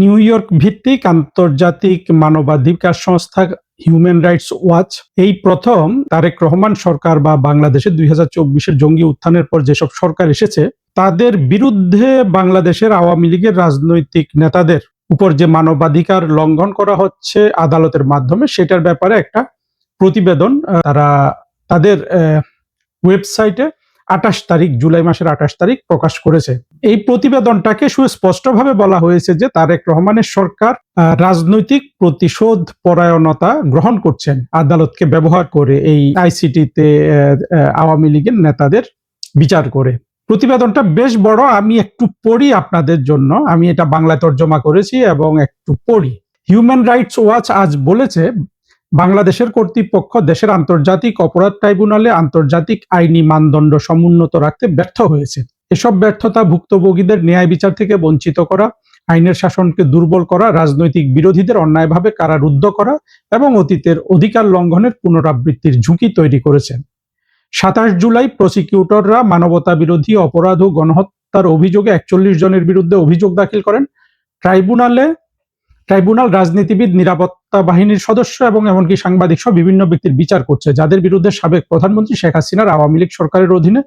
New York ভিত্তিক আন্তর্জাতিক মানবাধিকার সংস্থা হিউম্যান রাইটস ওয়াচ এই প্রথম তারেক রহমান সরকার বা বাংলাদেশের 2024-এর জঙ্গি উত্থানের পর যেসব সরকার এসেছে তাদের বিরুদ্ধে বাংলাদেশের আওয়ামী লীগের রাজনৈতিক নেতাদের উপর যে মানবাধিকার লঙ্ঘন করা হচ্ছে আদালতের মাধ্যমে সেটার ব্যাপারে একটা প্রতিবেদন তারা তাদের ওয়েবসাইটে 28 তারিখ, জুলাই মাসের 28 তারিখ প্রকাশ করেছে। এই প্রতিবেদনটাকে সুস্পষ্টভাবে বলা হয়েছে যে তারেক রহমানের সরকার রাজনৈতিক প্রতিশোধ পরায়ণতা গ্রহণ করছেন আদালতকে ব্যবহার করে এই আইসিটিতে আওয়ামী লীগের নেতাদের বিচার করে। প্রতিবেদনটা বেশ বড়, আমি একটু পড়ি আপনাদের জন্য। আমি এটা বাংলায় তর্জমা করেছি এবং একটু পড়ি। হিউম্যান রাইটস ওয়াচ আজ বলেছে, বাংলাদেশের কর্তৃপক্ষ দেশের আন্তর্জাতিক অপরাধ ট্রাইব্যুনালে আন্তর্জাতিক আইনি মানদণ্ড সমুন্নত রাখতে ব্যর্থ হয়েছে। এসব ব্যর্থতা ভুক্তভোগীদের ন্যায় বিচার থেকে বঞ্চিত করা, আইনের শাসনকে দুর্বল করা, রাজনৈতিক বিরোধীদের অন্যায়ভাবে কারারুদ্ধ করা এবং অতীতের অধিকার লঙ্ঘনের পুনরাবৃত্তির ঝুঁকি তৈরি করেছে। 27 জুলাই প্রসিকিউটররা মানবতা বিরোধী অপরাধ ও গণহত্যার অভিযোগে 41 জনের বিরুদ্ধে অভিযোগ দাখিল করেন। ট্রাইব্যুনাল রাজনীতিবিদ, নিরাপত্তা বাহিনীর সদস্য এবং এমনকি সাংবাদিক সহ বিভিন্ন ব্যক্তির বিচার করছে, যাদের বিরুদ্ধে সাবেক প্রধানমন্ত্রী শেখ হাসিনার আওয়ামী লীগ সরকারের অধীনে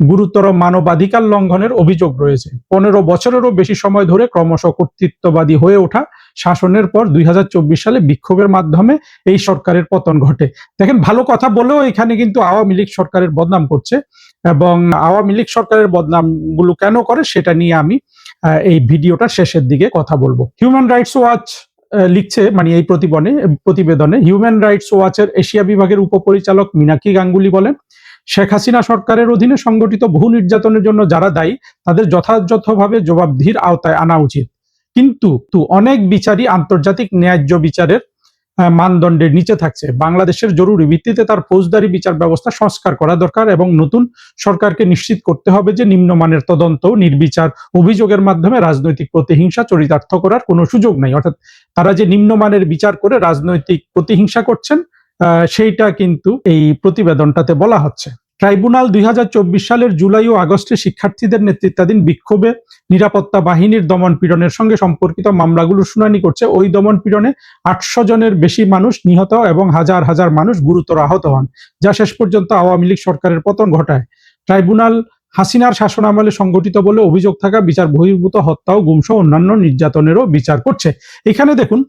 গুরুতর মানবাধিকার লঙ্ঘনের অভিযোগ রয়েছে। 15 বছরেরও বেশি সময় ধরে ক্রমশ কর্তৃত্ববাদী হয়ে ওঠা শাসনের পর 2024 সালে বিক্ষোভের মাধ্যমে এই সরকারের পতন ঘটে। দেখেন, ভালো কথা বলেও এখানে কিন্তু আওয়ামী লীগ সরকারের বদনাম করছে, এবং আওয়ামী লীগ সরকারের বদনামগুলো কেন করে সেটা নিয়ে আমি এই ভিডিওটা শেষের দিকে কথা বলবো। হিউম্যান রাইটস ওয়াচ লিখছে, মানে এই প্রতিবেদনে হিউম্যান রাইটস ওয়াচের এশিয়া বিভাগের উপপরিচালক মীনাক্ষী গাঙ্গুলি বলেন, শেখ হাসিনা সরকারের অধীনে সংগঠিত বহু নির্যাতনের জন্য যারা দায়ী তাদের যথাযথভাবে জবাবদিহির আওতায় আনা উচিত। কিন্তু অনেক বিচারই আন্তর্জাতিক ন্যায্য বিচারের মানদণ্ডের নিচে থাকছে। বাংলাদেশের জরুরি ভিত্তিতে তার ফৌজদারি বিচার ব্যবস্থা সংস্কার করা দরকার এবং নতুন সরকারকে নিশ্চিত করতে হবে যে নিম্নমানের তদন্ত, নির্বিচার অভিযোগের মাধ্যমে রাজনৈতিক প্রতিহিংসা চরিতার্থ করার কোনো সুযোগ নাই। অর্থাৎ তারা যে নিম্নমানের বিচার করে রাজনৈতিক প্রতিহিংসা করছেন সেইটা কিন্তু এই প্রতিবেদনটাতে বলা হচ্ছে। ট্রাইব্যুনাল 2024 সালের জুলাই ও আগস্টে শিক্ষার্থীদের নেতৃত্বাধীন বিক্ষোভে নিরাপত্তা বাহিনীর দমন পীড়নের সঙ্গে সম্পর্কিত মামলাগুলোর শুনানি করছে। ওই দমন পীড়নে 800 জনের বেশি মানুষ নিহত এবং হাজার হাজার মানুষ গুরুতর আহত হন, যা শেষ পর্যন্ত আওয়ামী লীগ সরকারের পতন ঘটায়। ট্রাইব্যুনাল হাসিনার শাসনামলে সংগঠিত বলে অভিযোগ থাকা বিচার বহির্ভূত হত্যা ও গুমসহ অন্যান্য নির্যাতনেরও বিচার করছে। এখানে দেখুন,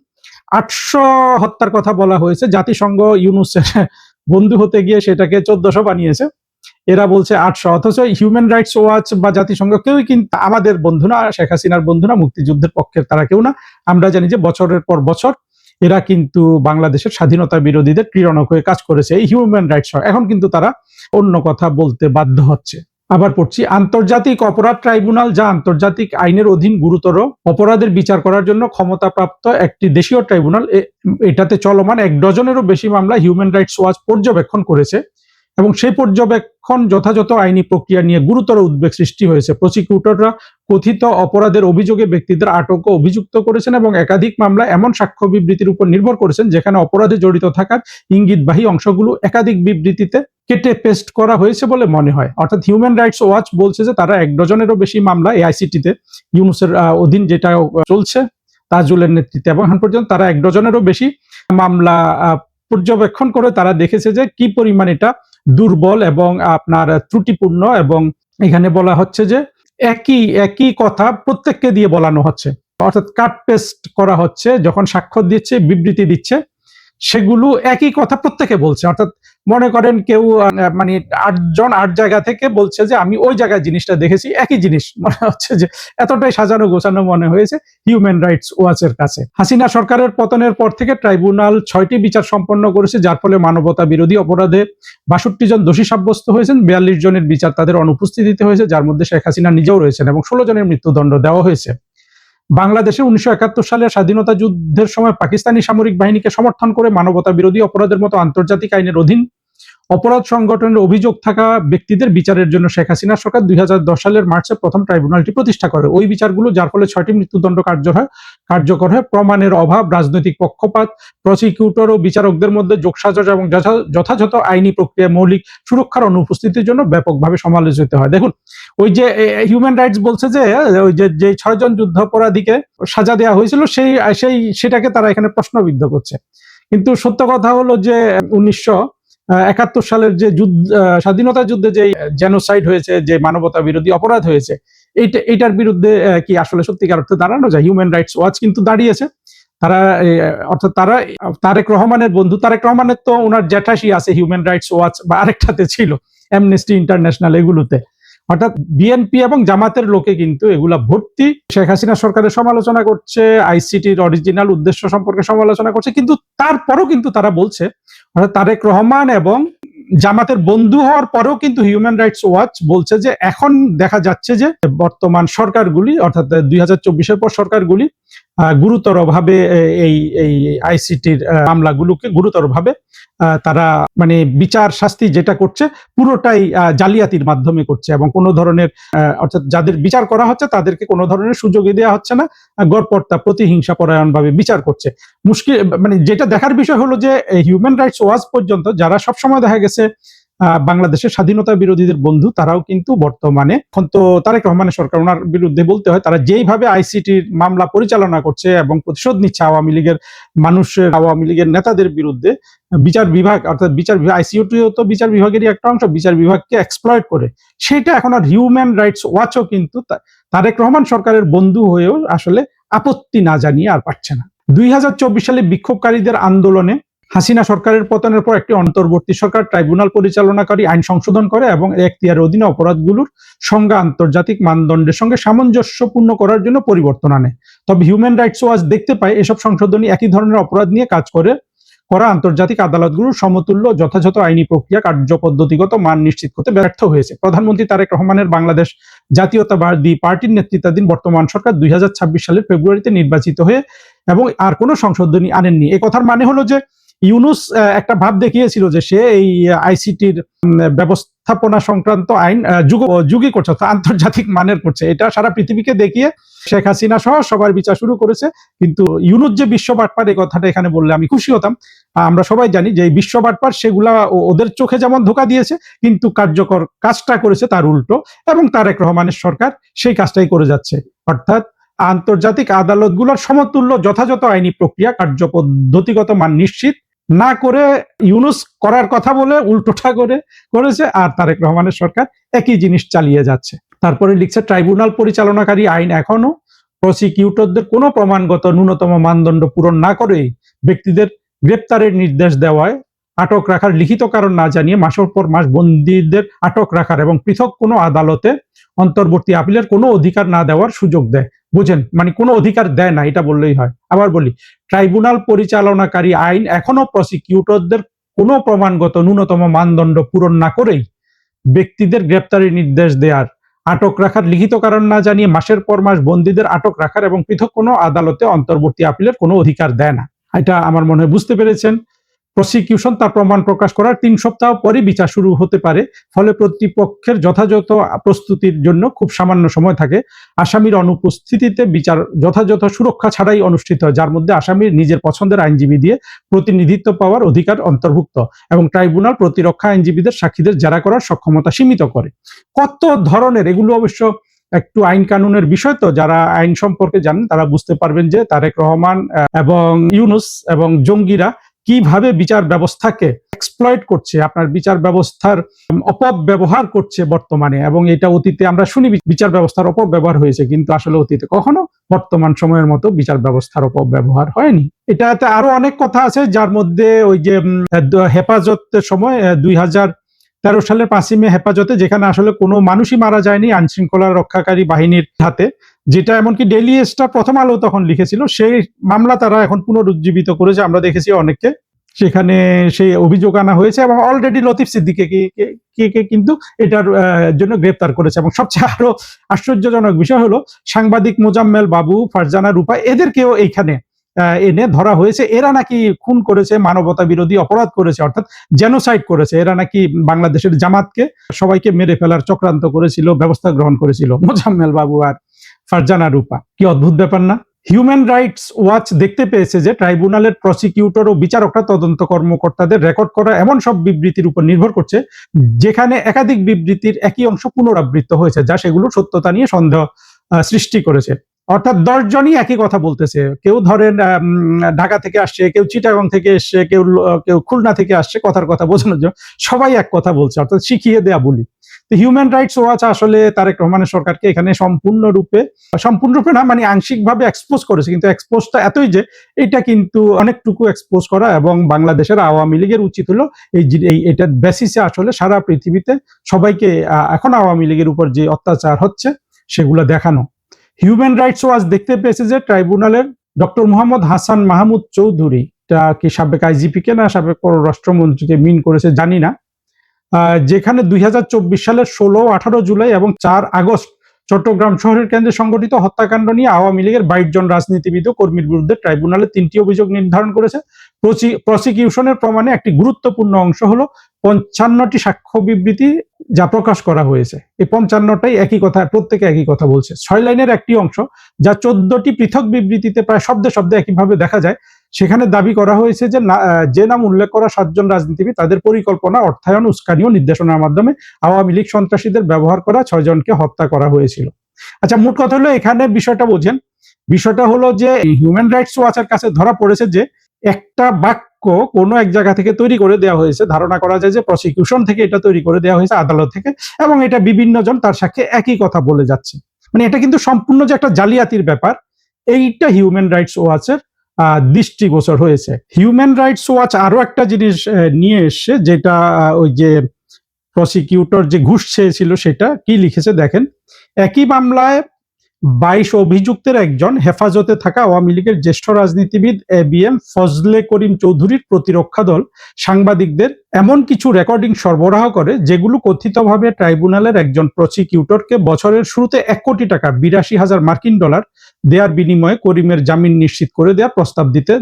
800 হত্যার কথা বলা হয়েছে। জাতিসংঘ ইউনুসের বন্ধু হতে গিয়ে সেটাকে 1400 বানিয়েছে, এরা বলছে 800। অথচ হিউম্যান রাইটস ওয়াচ বা জাতিসংঘ কেউই কিন্তু আমাদের বন্ধু না, শেখ হাসিনার বন্ধু না, মুক্তিযুদ্ধের পক্ষের তারা কেউ না। আমরা জানি যে বছরের পর বছর এরা কিন্তু বাংলাদেশের স্বাধীনতা বিরোধীদের ক্রীড়নক হয়ে কাজ করেছে এই হিউম্যান রাইটস। এখন কিন্তু তারা অন্য কথা বলতে বাধ্য হচ্ছে। আবার পড়ছি, আন্তর্জাতিক অপরাধ ট্রাইব্যুনাল, যা আন্তর্জাতিক আইনের অধীন গুরুতর অপরাধের বিচার করার জন্য ক্ষমতাপ্রাপ্ত একটি দেশীয় ট্রাইব্যুনাল, এটাতে চলমান 1 ডজনেরও বেশি মামলা হিউম্যান রাইটস ওয়াচ পর্যবেক্ষণ করেছে এবং সেই পর্যবেক্ষণ যথাযথ আইনি প্রক্রিয়া নিয়ে গুরুতর উদ্বেগ সৃষ্টি হয়েছে। প্রসিকিউটররা কথিত অপরাধের অভিযোগে ব্যক্তিদের আটক ও অভিযুক্ত করেছেন এবং একাধিক মামলা এমন সাক্ষ্য বিবৃতির উপর নির্ভর করেছেন যেখানে অপরাধে জড়িত থাকার ইঙ্গিতবাহী অংশগুলো একাধিক বিবৃতিতে কেটে পেস্ট করা হয়েছে বলে মনে হয়। অর্থাৎ হিউম্যান রাইটস ওয়াচ বলছে যে তারা 1 ডজনেরও বেশি মামলা এআইসিটিতে ইউনুসের অধীন যেটা চলছে তাজুলের নেতৃত্বে, এবং এখন পর্যন্ত তারা 1 ডজনেরও বেশি মামলা পর্যবেক্ষণ করে তারা দেখেছে যে কি পরিমাণ এটা দুর্বল এবং আপনার ত্রুটিপূর্ণ। এবং এখানে বলা হচ্ছে যে একই কথা প্রত্যেককে দিয়ে বলানো হচ্ছে, অর্থাৎ কাট পেস্ট করা হচ্ছে। যখন সাক্ষ্য দিচ্ছে, বিবৃতি দিচ্ছে, সেগুলো একই কথা প্রত্যেকে বলছে। অর্থাৎ মনে করেন কেউ মানে 8 জন 8 জায়গা থেকে বলছে যে আমি ওই জায়গায় জিনিসটা দেখেছি, একই জিনিস মনে হচ্ছে যে এতটাই সাজানো গোছানো মনে হয়েছে হিউম্যান রাইটস ওয়াচের কাছে। হাসিনা সরকারের পতনের পর থেকে ট্রাইব্যুনাল 6টি বিচার সম্পন্ন করেছে, যার ফলে মানবতা বিরোধী অপরাধে 62 জন দোষী সাব্যস্ত হয়েছেন। 42 জনের বিচার তাদের অনুপস্থিতিতে হয়েছে, যার মধ্যে শেখ হাসিনা নিজেও রয়েছেন, এবং 16 জনের মৃত্যুদণ্ড দেওয়া হয়েছে। বাংলাদেশে 1971 সালের স্বাধীনতা যুদ্ধের সময় পাকিস্তানি সামরিক বাহিনীকে সমর্থন করে মানবতা বিরোধী অপরাধের মতো আন্তর্জাতিক আইনের অধীন অপরাধ সংগঠনের অভিযোগ থাকা ব্যক্তিদের বিচারের জন্য শেখ হাসিনা সরকার 2010 সালের মার্চে প্রথম ট্রাইব্যুনালটি প্রতিষ্ঠা করে। ওই বিচারগুলো, যার ফলে 6টি মৃত্যুদণ্ড কার্যকর হয়, প্রমাণের অভাব, রাজনৈতিক পক্ষপাত, প্রসিকিউটর ও বিচারকদের মধ্যে যোগসাজশ এবং যথাযথ আইনি প্রক্রিয়ায় মৌলিক সুরক্ষার অনুপস্থিতির জন্য ব্যাপকভাবে সমালোচিত হয়। দেখুন, ওই যে হিউম্যান রাইটস বলছে যে ওই যে 6 জন যুদ্ধাপরাধীকে সাজা দেওয়া হয়েছিল সেটাকে তারা এখানে প্রশ্নবিদ্ধ করছে। কিন্তু সত্য কথা হলো যে 1971 সালের যে স্বাধীনতা যুদ্ধে যে জেনোসাইড হয়েছে, যে মানবতা বিরোধী অপরাধ হয়েছে, এইটার বিরুদ্ধে কি আসলে সত্যিকার অর্থে দাঁড়ানো যায়? হিউম্যান রাইটস ওয়াচ কিন্তু দাঁড়িয়েছে। তারা অর্থাৎ তারা তারেক রহমানের বন্ধু, তারেক রহমানের তো ওনার জ্যাঠাশি আছে হিউম্যান রাইটস ওয়াচ বা আরেকটাতে ছিল অ্যামনেস্টি ইন্টারন্যাশনাল, এগুলোতে। অর্থাৎ বিএনপি এবং জামাতের লোকে কিন্তু এগুলা ভর্তি। শেখ হাসিনা সরকারের সমালোচনা করছে, আইসিটির অরিজিনাল উদ্দেশ্য সম্পর্কে সমালোচনা করছে, কিন্তু তারপরও কিন্তু তারা বলছে, অর্থাৎ তারেক রহমান এবং জামাতের বন্ধু হওয়ার পরেও কিন্তু হিউম্যান রাইটস ওয়াচ বলছে যে এখন দেখা যাচ্ছে যে বর্তমান সরকারগুলি, অর্থাৎ 2024-এর পর সরকারগুলি গুরুতরভাবে এই আইসিটির মামলাগুলোকে গুরুতরভাবে তারা মানে বিচার শাস্তি যেটা করছে পুরোটাই জালিয়াতির মাধ্যমে করছে, এবং কোনো ধরনের অর্থাৎ যাদের বিচার করা হচ্ছে তাদেরকে কোনো ধরনের সুযোগই দেওয়া হচ্ছে না, গড়পড়তা প্রতিহিংসা পরায়ণভাবে বিচার করছে। মুশকিল মানে যেটা দেখার বিষয় হলো যে হিউম্যান রাইটস ওয়াচ পর্যন্ত, যারা সবসময় দেখা গেছে বাংলাদেশের স্বাধীনতা বিরোধীদের বন্ধু, তারাও কিন্তু বর্তমানে এখন তো তারেক রহমানের সরকার, ওনার বিরুদ্ধে বলতে হয়, তারা যেইভাবে আইসিটির মামলা পরিচালনা করছে এবং প্রতিশোধ নিচ্ছে আওয়ামী লীগের নেতাদের বিরুদ্ধে, বিচার বিভাগ অর্থাৎ বিচার বিভাগ, আইসিটিও তো বিচার বিভাগেরই একটা অংশ, বিচার বিভাগকে এক্সপ্লয়েট করে, সেটা এখন আর হিউম্যান রাইটস ওয়াচও কিন্তু তারেক রহমান সরকারের বন্ধু হয়েও আসলে আপত্তি না জানিয়ে আর পারছে না। 2024 সালে বিক্ষোভকারীদের আন্দোলনে হাসিনা সরকারের পতনের পর একটি অন্তর্বর্তী সরকার ট্রাইব্যুনাল পরিচালনাকারী আইন সংশোধন করে এবং এখতিয়ারের অধীনে অপরাধগুলোর সংজ্ঞা আন্তর্জাতিক মানদণ্ডের সঙ্গে সামঞ্জস্যপূর্ণ করার জন্য পরিবর্তন আনে। তবে হিউম্যান রাইটস ওয়াচ দেখতে পায় এসব সংশোধনী একই ধরনের অপরাধ নিয়ে কাজ করা আন্তর্জাতিক আদালতগুলোর সমতুল্য যথাযথ আইনি প্রক্রিয়া কার্যপদ্ধতিগত মান নিশ্চিত করতে ব্যর্থ হয়েছে। প্রধানমন্ত্রী তারেক রহমানের বাংলাদেশ জাতীয়তাবাদী পার্টির নেতৃত্বাধীন বর্তমান সরকার 2026 সালের ফেব্রুয়ারিতে নির্বাচিত হয়ে এবং আর কোনো সংশোধনী আনেননি। এই কথার মানে হলো যে ইউনুস একটা ভাব দেখিয়েছিল যে সে এই আইসিটির ব্যবস্থাপনা সংক্রান্ত আইন যুগী করছে, আন্তর্জাতিক মানের করছে, এটা সারা পৃথিবীকে দেখিয়ে শেখ হাসিনা সহ সবার বিচার শুরু করেছে। কিন্তু ইউনুস যে বিশ্ব বাটপার, এই কথাটা এখানে বললে আমি খুশি হতাম। আমরা সবাই জানি যে এই বিশ্ব বাটপার, সেগুলা ওদের চোখে যেমন ধোঁকা দিয়েছে, কিন্তু কার্যকর কাজটা করেছে তার উল্টো, এবং তারেক রহমানের সরকার সেই কাজটাই করে যাচ্ছে। অর্থাৎ আন্তর্জাতিক আদালতগুলোর সমতুল্য যথাযথ আইনি প্রক্রিয়া কার্যপদ্ধতিগত মান নিশ্চিত না করে ইউনুস করার কথা বলে উল্টোটা করেছে, আর তারেক রহমানের সরকার একই জিনিস চালিয়ে যাচ্ছে। তারপরে লিখছে, ট্রাইব্যুনাল পরিচালনাকারী আইন এখনো প্রসিকিউটরদের কোনো প্রমাণগত ন্যূনতম মানদণ্ড পূরণ না করেই ব্যক্তিদের গ্রেপ্তারের নির্দেশ দেওয়ায়, আটক রাখার লিখিত কারণ না জানিয়ে মাসের পর মাস বন্দীদের আটক রাখার এবং পৃথক কোনো আদালতে অন্তর্বর্তী আপিলের কোনো অধিকার না দেওয়ার সুযোগ দেয়। বুঝেন, মানে কোনো অধিকার দেয় না, এটা বললেই হয়। আবার বলি, ট্রাইব্যুনাল পরিচালনাকারী আইন এখনো প্রসিকিউটরদের কোনো প্রমাণগত ন্যূনতম মানদণ্ড পূরণ না করেই ব্যক্তিদের গ্রেপ্তারের নির্দেশ দেওয়ার, আটক রাখার লিখিত কারণ না জানিয়ে মাসের পর মাস বন্দীদের আটক রাখার এবং পৃথক কোনো আদালতে অন্তর্বর্তী আপিলের কোনো অধিকার দেয় না। এটা আমার মনে হয় বুঝতে পেরেছেন। প্রসিকিউশন তার প্রমাণ প্রকাশ করার 3 সপ্তাহ পরে বিচার শুরু হতে পারে, ফলে প্রতিপক্ষের যথাযথ প্রস্তুতির জন্য খুব সামান্য সময় থাকে। আসামির অনুপস্থিতিতে বিচার যথাযথ সুরক্ষা ছাড়াই অনুষ্ঠিত হয়, যার মধ্যে আসামির নিজের পছন্দের আইনজীবী দিয়ে প্রতিনিধিত্ব পাওয়ার অধিকার অন্তর্ভুক্ত, এবং ট্রাইব্যুনাল প্রতিরক্ষা আইনজীবীদের সাক্ষীদের জেরা করার সক্ষমতা সীমিত করে। কত ধরনের এগুলো, অবশ্য একটু আইন কানুনের বিষয়, তো যারা আইন সম্পর্কে জানেন তারা বুঝতে পারবেন যে তারেক রহমান এবং ইউনুস এবং জঙ্গিরা কিভাবে বিচার ব্যবস্থাকে এক্সপ্লয়েট করছে, আপনার বিচার ব্যবস্থার অপব্যবহার করছে বর্তমানে। এবং এটা অতীতে আমরা শুনি বিচার ব্যবস্থার অপব্যবহার হয়েছে, কিন্তু আসলে অতীতে কখনো বর্তমান সময়ের মতো বিচার ব্যবস্থার অপব্যবহার হয়নি। এটাতে আরো অনেক কথা আছে, যার মধ্যে ওই যে হেফাজতের সময় 2013 সালের 5ই মে হেফাজতে, যেখানে আসলে কোনো মানুষই মারা যায়নি আইন শৃঙ্খলা রক্ষাকারী বাহিনীর হাতে, যেটা এমনকি ডেইলি স্টার প্রথম আলো তখন লিখেছিল, সেই মামলা তারা এখন পুনরুজ্জীবিত করেছে। আমরা দেখেছি অনেককে সেখানে সেই অভিযোগ আনা হয়েছে, এবং অলরেডি লতিফ সিদ্দিকীকে কিন্তু এটার জন্য গ্রেপ্তার করেছে। এবং সবচেয়ে আরো আশ্চর্যজনক বিষয় হলো, সাংবাদিক মোজাম্মেল বাবু, ফারজানা রূপা, এদেরকেও এইখানে এনে ধরা হয়েছে। এরা নাকি খুন করেছে, মানবতা বিরোধী অপরাধ করেছে, অর্থাৎ জেনোসাইড করেছে। এরা নাকি বাংলাদেশের জামাতকে সবাইকে মেরে ফেলার চক্রান্ত করেছিল, ব্যবস্থা গ্রহণ করেছিল। মোজাম্মেল বাবু আর ফারজানা রূপা, কি অদ্ভুত ব্যাপার না? হিউম্যান রাইটস ওয়াচ দেখতে পেয়েছে যে ট্রাইব্যুনালের প্রসিকিউটর ও বিচারকরা তদন্ত কর্মকর্তাদের রেকর্ড করা এমন সব বিবৃতির উপর নির্ভর করছে যেখানে একাধিক বিবৃতির একই অংশ পুনরাবৃত্ত হয়েছে, যা সেগুলো সত্যতা নিয়ে সন্দেহ সৃষ্টি করেছে। অর্থাৎ 10 জনই একই কথা বলতেছে। কেউ ধরেন ঢাকা থেকে আসছে, কেউ চিটাগং থেকে এসছে, কেউ খুলনা থেকে আসছে, কথার কথা বোঝানোর জন্য সবাই এক কথা বলছে, অর্থাৎ শিখিয়ে দেয়া বলি। তো হিউম্যান রাইটস ওয়াচ আসলে তারেক রহমানের সরকারকে এখানে সম্পূর্ণরূপে না, মানে আংশিকভাবে এক্সপোজ করেছে, কিন্তু এক্সপোজটা এতই যে এটা কিন্তু অনেকটুকু এক্সপোজ করা, এবং বাংলাদেশের আওয়ামী লীগের উচিত হলো এটার বেসিসে আসলে সারা পৃথিবীতে সবাইকে এখন আওয়ামী লীগের উপর যে অত্যাচার হচ্ছে সেগুলো দেখানো। হিউম্যান রাইটস ওয়াচ দেখতে পেয়েছে যে ট্রাইব্যুনালের ডক্টর মোহাম্মদ হাসান মাহমুদ চৌধুরী, কি সাবেক আইজিপি কে না সাবেক পররাষ্ট্রমন্ত্রীকে মিন করেছে জানি না, যেখানে 2024 সালের 16-18 জুলাই এবং 4 আগস্ট চট্টগ্রাম শহরের কেন্দ্রে সংগঠিত হত্যাকাণ্ড নিয়ে আওয়ামী লীগের 22 জন রাজনীতিবিদ ও কর্মীর বিরুদ্ধে ট্রাইব্যুনালে 3টি অভিযোগ নির্ধারণ করেছে। প্রসিকিউশনের প্রমাণে একটি গুরুত্বপূর্ণ অংশ হলো 55টি সাক্ষ্য বিবৃতি যা প্রকাশ করা হয়েছে। এই 55টাই একই কথা, প্রত্যেকে একই কথা বলছে। 6 লাইনের একটি অংশ যা 14টি পৃথক বিবৃতিতে প্রায় শব্দে শব্দে একইভাবে দেখা যায়। সেখানে দাবি করা হয়েছে যে নাম উল্লেখ করা 7 জন রাজনীতিবিদ তাদের পরিকল্পনা, অর্থায়ন, উস্কানি ও নির্দেশনার মাধ্যমে আওয়ামী লীগ সন্ত্রাসীদের ব্যবহার করা 6 জনকে হত্যা করা হয়েছিল। আচ্ছা, মোট কথা হলো এখানে বিষয়টা বোঝেন। বিষয়টা হলো যে হিউম্যান রাইটস ওয়াচের কাছে ধরা পড়েছে যে একটা বাক্য কোনো এক জায়গা থেকে তৈরি করে দেওয়া হয়েছে, ধারণা করা যায় যে প্রসিকিউশন থেকে এটা তৈরি করে দেওয়া হয়েছে, আদালত থেকে, এবং এটা বিভিন্ন জন তার সাথে একই কথা বলে যাচ্ছে। মানে এটা কিন্তু সম্পূর্ণ যে একটা জালিয়াতির ব্যাপার, এইটা হিউম্যান রাইটস ওয়াচের দৃষ্টিগোচর হয়েছে। হিউম্যান রাইটস ওয়াচ আরো একটা জিনিস নিয়ে এসছে, যেটা ওই যে প্রসিকিউটর যে ঘুষ চেয়েছিল সেটা কি লিখেছে দেখেন। একই মামলায় 22 অভিযুক্তের একজন হেফাজতে থাকা আওয়ামী লীগের জ্যেষ্ঠ রাজনীতিবিদ ABM ফজলে করিম চৌধুরীর প্রতিরক্ষা দল সাংবাদিকদের এমন কিছু রেকর্ডিং সরবরাহ করে যেগুলো কথিতভাবে ট্রাইব্যুনালের একজন প্রসিকিউটরকে বছরের শুরুতে 1 কোটি টাকা, 82,000 মার্কিন ডলার দেওয়ার বিনিময়ে করিমের জামিন নিশ্চিত করে দেওয়ার প্রস্তাব দিতে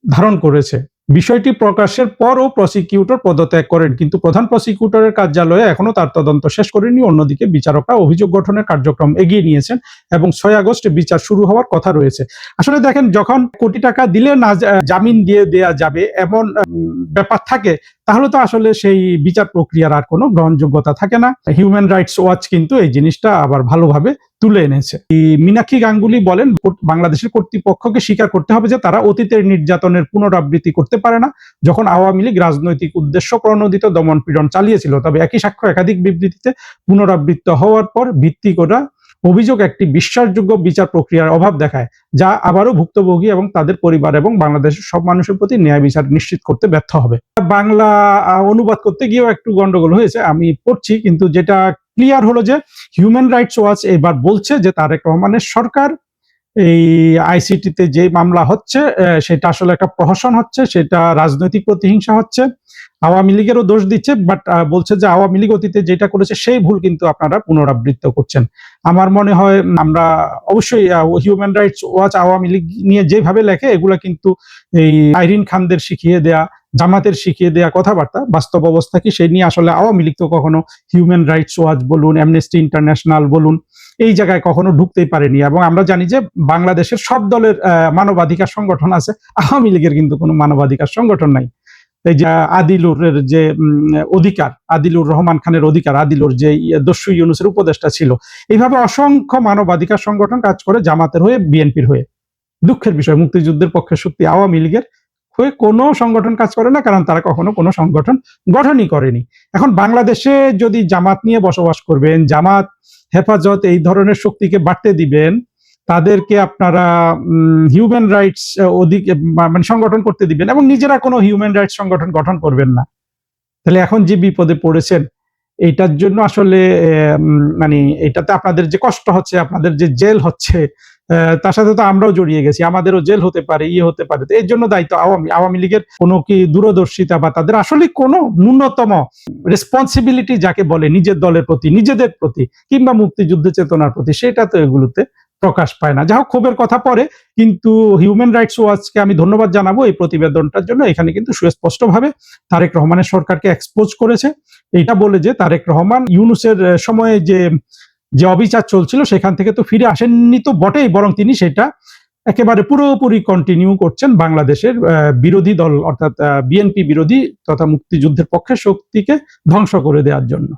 ধারণ করেছে। বিষয়টি প্রকাশের পরও প্রসিকিউটর পদত্যাগ করেন, কিন্তু প্রধান প্রসিকিউটরের কার্যালয়ে এখনো তার তদন্ত শেষ করেনি। অন্যদিকে বিচারকরা অভিযোগ গঠনের কার্যক্রম এগিয়ে নিয়েছেন এবং 6 আগস্ট বিচার শুরু হওয়ার কথা রয়েছে। আসলে দেখেন, যখন কোটি টাকা দিলে না জামিন দিয়ে দেয়া যাবে এমন ব্যাপার থাকে, তাহলে তো আসলে সেই বিচার প্রক্রিয়ার আর কোনো গ্রহণযোগ্যতা থাকে না। হিউম্যান রাইটস ওয়াচ কিন্তু এই জিনিসটা আবার ভালোভাবে তুলে এনেছে। মীনাক্ষী গাঙ্গুলি বলেন, বাংলাদেশের কর্তৃপক্ষকে স্বীকার করতে হবে যে তারা অতীতের নির্যাতনের পুনরাবৃত্তি করতে পারে না। যখন আওয়ামী লীগ রাজনৈতিক উদ্দেশ্য প্রণোদিত দমন পীড়ন চালিয়েছিল, তবে একই সাক্ষ্য একাধিক বিবৃতিতে পুনরাবৃত্ত হওয়ার পর ভিত্তি করা অভিযোগ একটি বিশ্বাসযোগ্য বিচার প্রক্রিয়ার অভাব দেখায়, যা আবারও ভুক্তভোগী এবং তাদের পরিবার এবং বাংলাদেশের সব মানুষের প্রতি ন্যায় বিচার নিশ্চিত করতে ব্যর্থ হবে। বাংলা অনুবাদ করতে গিয়েও একটু গন্ডগোল হয়েছে, আমি পড়ছি, কিন্তু যেটা ক্লিয়ার হলো যে হিউম্যান রাইটস ওয়াচ এবার বলছে যে তারেক রহমানের সরকার এই আইসিটিতে যে মামলা হচ্ছে সেটা আসলে একটা প্রহসন হচ্ছে, সেটা রাজনৈতিক প্রতিহিংসা হচ্ছে। আওয়ামী লীগেরও দোষ দিচ্ছে, বাট বলছে যে আওয়ামী লীগ অতীতে যেটা করেছে সেই ভুল কিন্তু আপনারা পুনরাবৃত্ত করছেন। আমার মনে হয় আমরা অবশ্যই human rights watch Awami League নিয়ে যেভাবে লেখে, এগুলা কিন্তু এই আইরিন খানদের শিখিয়ে দেয়া, জামাতের শিখিয়ে দেয়া কথাবার্তা। বাস্তব অবস্থা কি সেই নিয়ে আসলে আওয়ামী লীগ তো কখনো হিউম্যান রাইটস ওয়াচ বলুন, অ্যামনেস্টি ইন্টারন্যাশনাল বলুন, এই জায়গায় কখনো ঢুকতেই পারেনি। এবং আমরা জানি যে বাংলাদেশের সব দলের মানবাধিকার সংগঠন আছে, আওয়ামী লীগের কিন্তু কোনো মানবাধিকার সংগঠন নাই। এই যে আদিলুরের যে অধিকার, আদিলুর রহমান খানের অধিকার, আদিলুর যে দস্যু ইউনূসের উপদেষ্টা ছিল, এইভাবে অসংখ্য মানবাধিকার সংগঠন কাজ করে জামাতের হয়ে, বিএনপির হয়ে। দুঃখের বিষয়, মুক্তিযুদ্ধের পক্ষে সত্যি আওয়ামী লীগের হয়ে কোনো সংগঠন কাজ করে না, কারণ তারা কখনো কোনো সংগঠন গঠনই করেনি। এখন বাংলাদেশে যদি জামাত নিয়ে বসবাস করবেন, জামাত, হেফাজত এই ধরনের শক্তিকে বাড়তে দিবেন, তাদেরকে আপনারা হিউম্যান রাইটস মানে সংগঠন করতে দিবেন এবং নিজেরা কোনো হিউম্যান রাইটস সংগঠন গঠন করবেন না, তাহলে এখন যে বিপদে পড়েছেন, এইটার জন্য আসলে মানে এটাতে আপনাদের যে কষ্ট হচ্ছে, আপনাদের যে জেল হচ্ছে, তার সাথে তো আমরাও জড়িয়ে গেছি, আমাদেরও জেল হতে পারে, হতে পারে। তো এর জন্য দায়িত্ব আওয়ামী লীগের কোনো কি দূরদর্শিতা বা তাদের আসলে কোনো ন্যূনতম রেসপন্সিবিলিটি যাকে বলে নিজের দলের প্রতি, নিজেদের প্রতি, কিংবা মুক্তিযুদ্ধ চেতনার প্রতি, সেটা তো এগুলোতে প্রকাশ পায় না। যা হোক, ক্ষোভের কথা পরে, কিন্তু হিউম্যান রাইটস ওয়াচকে আমি ধন্যবাদ জানাবো এই প্রতিবেদনটার জন্য। এখানে কিন্তু সুস্পষ্টভাবে তারেক রহমানের সরকারকে এক্সপোজ করেছে, এটা বলে যে তারেক রহমান ইউনূসের সময়ে যে যে অবিচার চলছিল সেখান থেকে তো ফিরে আসেননি তো বটেই, বরং তিনি সেটা একেবারে পুরোপুরি কন্টিনিউ করছেন বাংলাদেশের বিরোধী দল অর্থাৎ বিএনপি বিরোধী তথা মুক্তিযুদ্ধের পক্ষে শক্তিকে ধ্বংস করে দেওয়ার জন্য।